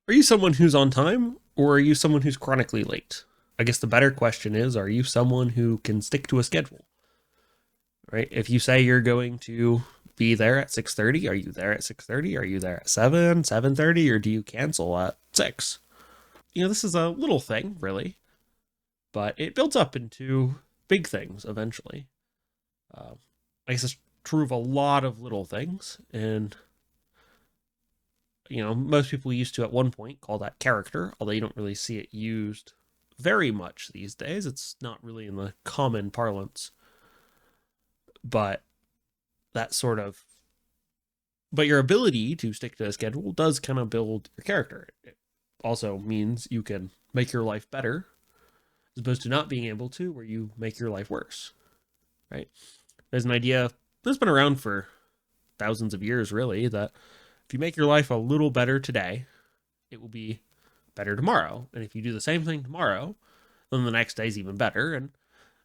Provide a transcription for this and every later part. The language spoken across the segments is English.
Are you someone who's on time or are you someone who's chronically late? I guess the better question is, are you someone who can stick to a schedule? Right? If you say you're going to be there at 6:30, are you there at 6:30? Are you there at 7, 7:30, or do you cancel at 6? This is a little thing, really, but it builds up into big things eventually. Uh, I guess it's true of a lot of little things, and most people used to at one point call that character, although you don't really see it used very much these days. It's not really in the common parlance, but that sort of, but your ability to stick to a schedule does kind of build your character. It also means you can make your life better as opposed to not being able to, where you make your life worse, right? There's an idea that's been around for thousands of years, really, that if you make your life a little better today, it will be better tomorrow. And if you do the same thing tomorrow, then the next day's even better. And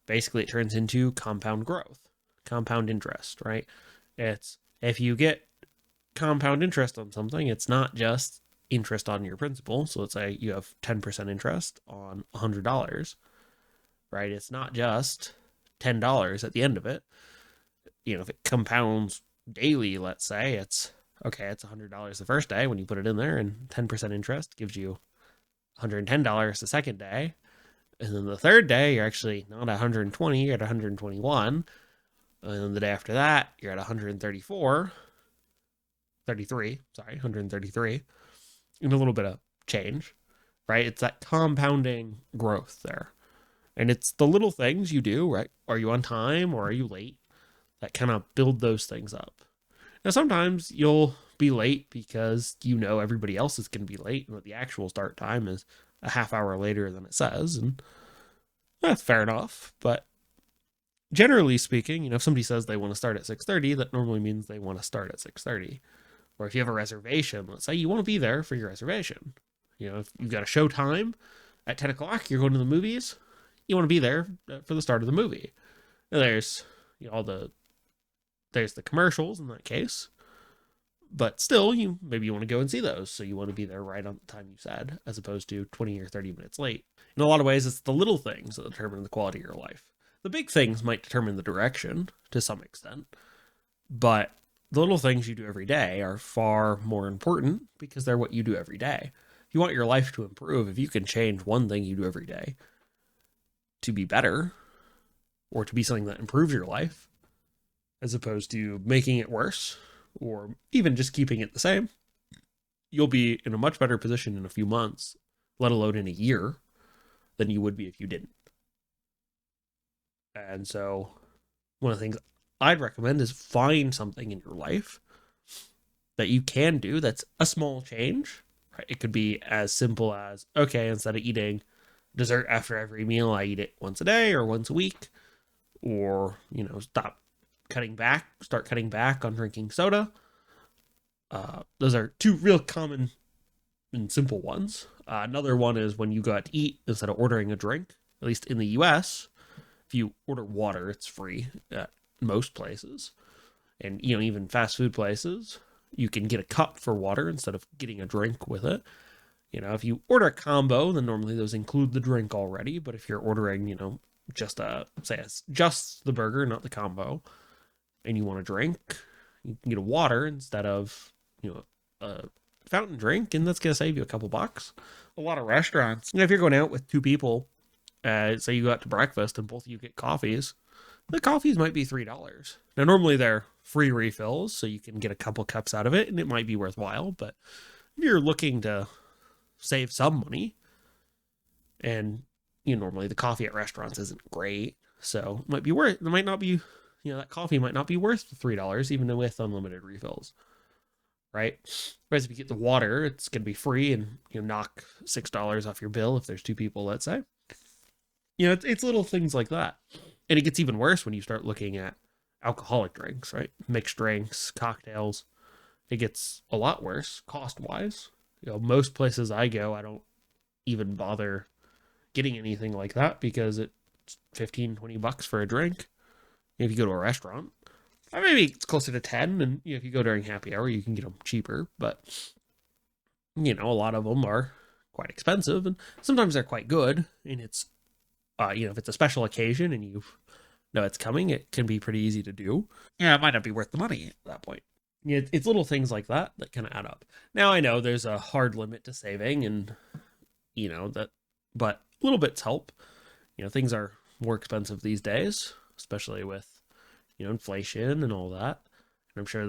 basically, it turns into compound growth, compound interest, right? It's if you get compound interest on something, it's not just interest on your principal. So let's say you have 10% interest on $100, right? It's not just $10 at the end of it. If it compounds daily, let's say it's okay, it's $100 the first day when you put it in there, and 10% interest gives you $110 the second day. And then the third day, you're actually not at 120, you're at 121. And then the day after that, you're at 134, 33, sorry, 133, and a little bit of change, right? It's that compounding growth there. And it's the little things you do, right? Are you on time or are you late? That kind of build those things up. Now, sometimes you'll be late because everybody else is going to be late and that the actual start time is a half hour later than it says. And that's fair enough. But generally speaking, if somebody says they want to start at 6:30, that normally means they want to start at 6:30. Or if you have a reservation, let's say you want to be there for your reservation. If you've got a show time at 10 o'clock, you're going to the movies, you want to be there for the start of the movie. And there's there's the commercials in that case, but still, maybe you want to go and see those, so you want to be there right on the time you said, as opposed to 20 or 30 minutes late. In a lot of ways, it's the little things that determine the quality of your life. The big things might determine the direction to some extent, but the little things you do every day are far more important because they're what you do every day. If you want your life to improve, if you can change one thing you do every day to be better or to be something that improves your life, as opposed to making it worse or even just keeping it the same, you'll be in a much better position in a few months, let alone in a year, than you would be if you didn't. And so one of the things I'd recommend is find something in your life that you can do that's a small change. Right? It could be as simple as, okay, instead of eating dessert after every meal, I eat it once a day or once a week, or, start cutting back on drinking soda. Those are two real common and simple ones. Another one is when you go out to eat, instead of ordering a drink, at least in the US, if you order water, it's free at most places. And, even fast food places, you can get a cup for water instead of getting a drink with it. If you order a combo, then normally those include the drink already. But if you're ordering, just just the burger, not the combo, and you want a drink, you can get a water instead of, a fountain drink, and that's going to save you a couple bucks. A lot of restaurants, if you're going out with two people, say you go out to breakfast and both of you get coffees, the coffees might be $3. Now, normally they're free refills, so you can get a couple cups out of it, and it might be worthwhile. But if you're looking to save some money, and normally the coffee at restaurants isn't great, so it might not be, that coffee might not be worth the $3 even with unlimited refills, right? Whereas if you get the water, it's going to be free and knock $6 off your bill if there's two people, let's say. It's little things like that. And it gets even worse when you start looking at alcoholic drinks, right? Mixed drinks, cocktails. It gets a lot worse cost wise. Most places I go, I don't even bother getting anything like that because it's 15, 20 bucks for a drink. If you go to a restaurant, maybe it's closer to 10. And if you go during happy hour, you can get them cheaper. But A lot of them are quite expensive, and sometimes they're quite good. And it's, if it's a special occasion and you know it's coming, it can be pretty easy to do. Yeah, it might not be worth the money at that point. Yeah, it's little things like that that kind of add up. Now I know there's a hard limit to saving, and that, but little bits help. Things are more expensive these days, especially with inflation and all that. And I'm sure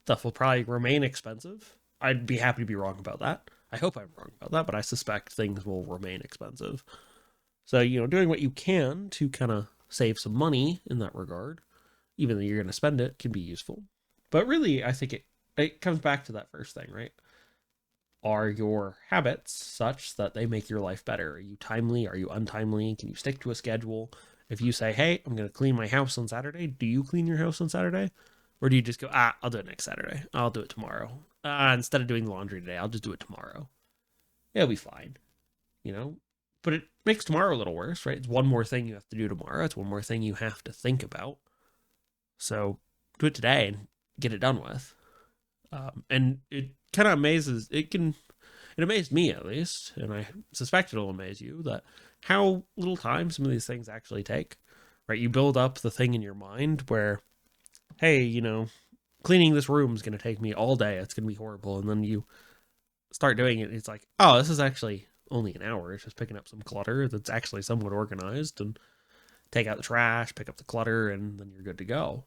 stuff will probably remain expensive. I'd be happy to be wrong about that. I hope I'm wrong about that, but I suspect things will remain expensive. So, doing what you can to kind of save some money in that regard, even though you're going to spend it, can be useful. But really, I think it comes back to that first thing, right? Are your habits such that they make your life better? Are you timely? Are you untimely? Can you stick to a schedule? If you say, hey, I'm going to clean my house on Saturday, do you clean your house on Saturday? Or do you just go, I'll do it next Saturday. I'll do it tomorrow. Instead of doing the laundry today, I'll just do it tomorrow. It'll be fine, But it makes tomorrow a little worse, right? It's one more thing you have to do tomorrow. It's one more thing you have to think about. So do it today and get it done with. And it kind of it amazed me at least, and I suspect it'll amaze you, that how little time some of these things actually take, right? You build up the thing in your mind where, hey, cleaning this room is going to take me all day. It's going to be horrible. And then you start doing it. And it's like, oh, this is actually only an hour. It's just picking up some clutter that's actually somewhat organized, and take out the trash, pick up the clutter, and then you're good to go.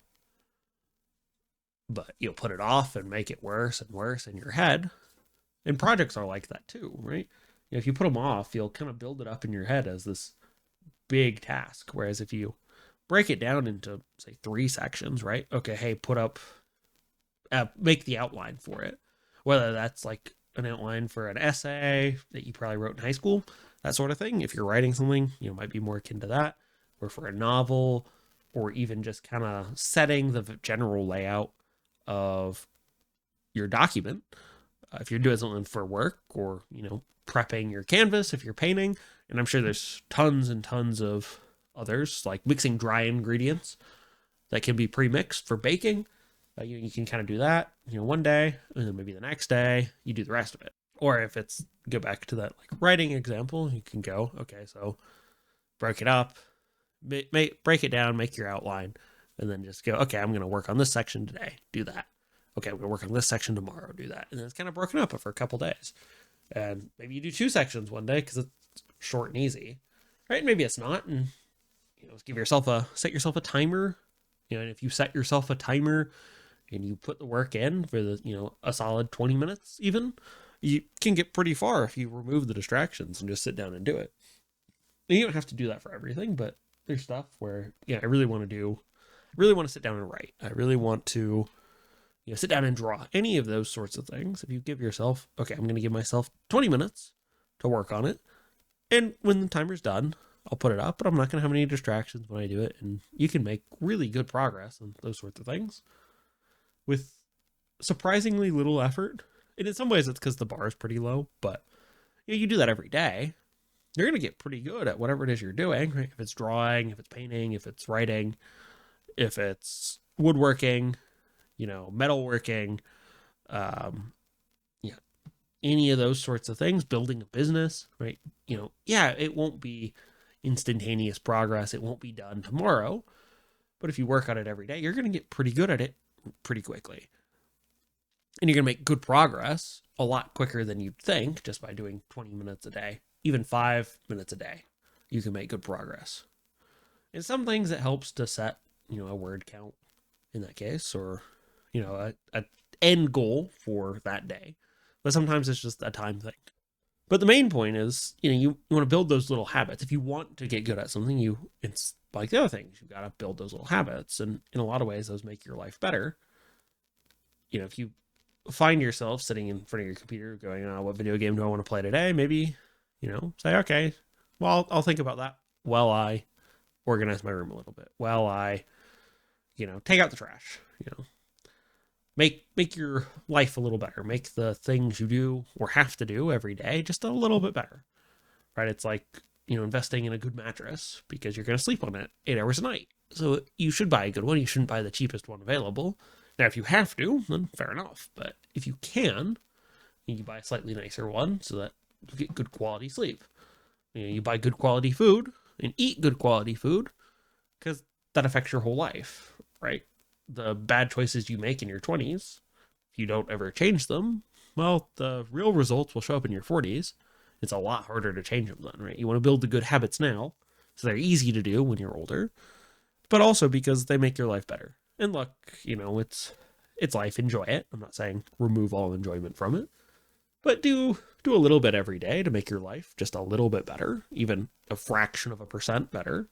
But you'll put it off and make it worse and worse in your head. And projects are like that too, right? If you put them off, you'll kind of build it up in your head as this big task. Whereas if you break it down into, say, 3 sections, right? Okay, hey, make the outline for it. Whether that's like an outline for an essay that you probably wrote in high school, that sort of thing. If you're writing something, might be more akin to that. Or for a novel, or even just kind of setting the general layout of your document. If you're doing something for work, or, prepping your canvas, if you're painting, and I'm sure there's tons and tons of others, like mixing dry ingredients that can be pre-mixed for baking. You can kind of do that, one day, and then maybe the next day you do the rest of it. Or if it's, go back to that like writing example, you can go, okay, so break it up, break it down, make your outline, and then just go, okay, I'm going to work on this section today, do that. Okay, I'm going to work on this section tomorrow, do that. And then it's kind of broken up for a couple days. And maybe you do 2 sections one day because it's short and easy, right? Maybe it's not. And, set yourself a timer. And if you set yourself a timer and you put the work in for a solid 20 minutes even, you can get pretty far if you remove the distractions and just sit down and do it. And you don't have to do that for everything, but there's stuff where, I really want to sit down and write. I really want to, sit down and draw. Any of those sorts of things. If you give yourself, okay, I'm going to give myself 20 minutes to work on it. And when the timer's done, I'll put it up, but I'm not going to have any distractions when I do it. And you can make really good progress on those sorts of things with surprisingly little effort. And in some ways, it's because the bar is pretty low, but you do that every day, you're going to get pretty good at whatever it is you're doing, right? If it's drawing, if it's painting, if it's writing, if it's woodworking, metalworking, any of those sorts of things, building a business, right? It won't be instantaneous progress. It won't be done tomorrow, but if you work on it every day, you're going to get pretty good at it pretty quickly. And you're going to make good progress a lot quicker than you'd think just by doing 20 minutes a day, even 5 minutes a day. You can make good progress. And some things it helps to set, a word count in that case, or, a end goal for that day. But sometimes it's just a time thing. But the main point is, you want to build those little habits. If you want to get good at something, it's like the other things. You've got to build those little habits. And in a lot of ways, those make your life better. If you find yourself sitting in front of your computer going, what video game do I want to play today? Maybe, say, okay, well, I'll think about that while I organize my room a little bit. While I, take out the trash, Make your life a little better. Make the things you do or have to do every day just a little bit better, right? It's like, investing in a good mattress because you're going to sleep on it 8 hours a night. So you should buy a good one. You shouldn't buy the cheapest one available. Now, if you have to, then fair enough. But if you can, You buy a slightly nicer one so that you get good quality sleep. You buy good quality food and eat good quality food because that affects your whole life, right? The bad choices you make in your 20s, if you don't ever change them, well, the real results will show up in your 40s. It's a lot harder to change them then, right? You want to build the good habits now so they're easy to do when you're older, but also because they make your life better. And look, it's life, enjoy it. I'm not saying remove all enjoyment from it, but do a little bit every day to make your life just a little bit better, even a fraction of a percent better,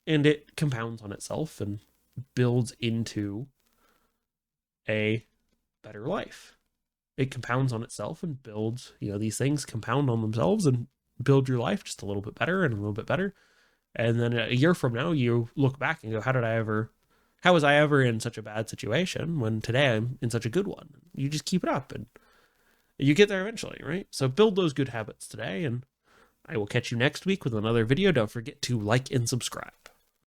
and it compounds on itself and builds into a better life. It compounds on itself and builds, these things compound on themselves and build your life just a little bit better and a little bit better. And then a year from now, you look back and go, how was I ever in such a bad situation when today I'm in such a good one? You just keep it up and you get there eventually, right? So build those good habits today, and I will catch you next week with another video. Don't forget to like and subscribe.